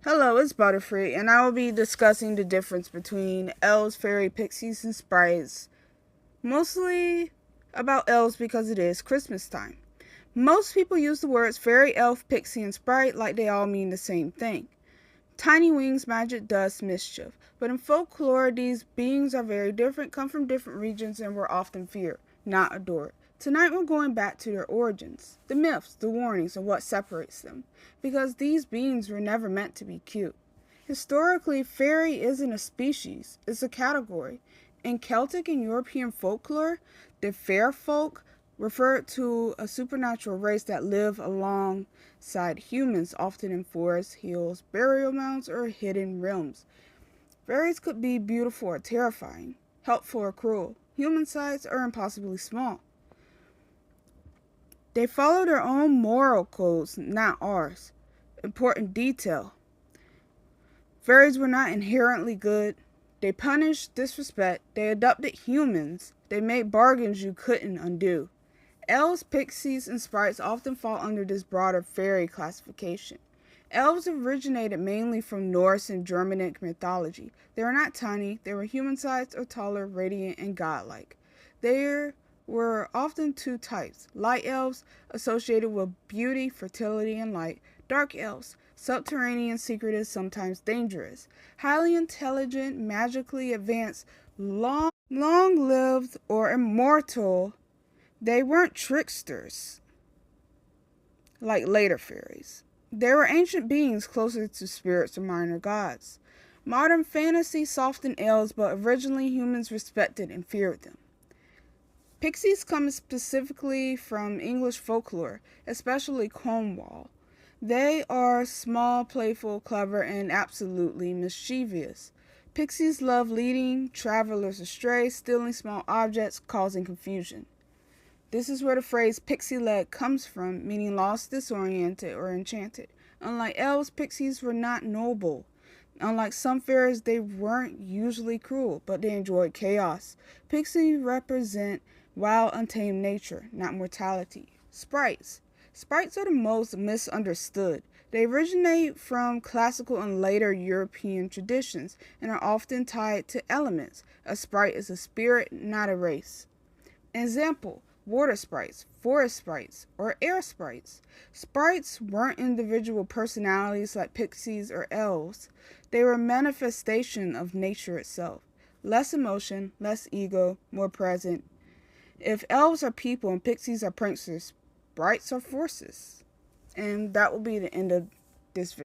Hello, it's Butterfree, and I will be discussing the difference between elves, fairy, pixies, and sprites. Mostly about elves because it is Christmas time. Most people use the words fairy, elf, pixie, and sprite like they all mean the same thing. Tiny wings, magic, dust, mischief. But in folklore, these beings are very different, come from different regions, and were often feared, not adored. Tonight we're going back to their origins, the myths, the warnings, and what separates them, because these beings were never meant to be cute. Historically, fairy isn't a species, it's a category. In Celtic and European folklore, the fair folk referred to a supernatural race that live alongside humans, often in forests, hills, burial mounds, or hidden realms. Fairies could be beautiful or terrifying, helpful or cruel, human-sized or impossibly small. They follow their own moral codes, not ours. Important detail. Fairies were not inherently good. They punished disrespect. They adopted humans. They made bargains you couldn't undo. Elves, pixies, and sprites often fall under this broader fairy classification. Elves originated mainly from Norse and Germanic mythology. They were not tiny, they were human-sized or taller, radiant, and godlike. There were often two types: light elves, associated with beauty, fertility, and light; dark elves, subterranean, secretive, sometimes dangerous; highly intelligent, magically advanced, long-lived, or immortal. They weren't tricksters like later fairies. They were ancient beings closer to spirits or minor gods. Modern fantasy softened elves, but originally humans respected and feared them. Pixies come specifically from English folklore, especially Cornwall. They are small, playful, clever, and absolutely mischievous. Pixies love leading travelers astray, stealing small objects, causing confusion. This is where the phrase pixie-led comes from, meaning lost, disoriented, or enchanted. Unlike elves, pixies were not noble. Unlike some fairies, they weren't usually cruel, but they enjoyed chaos. Pixies represent wild, untamed nature, not mortality. Sprites. Sprites are the most misunderstood. They originate from classical and later European traditions and are often tied to elements. A sprite is a spirit, not a race. Example: water sprites, forest sprites, or air sprites. Sprites weren't individual personalities like pixies or elves. They were a manifestation of nature itself. Less emotion, less ego, more present. If elves are people and pixies are pranksters, sprites are forces. And that will be the end of this video.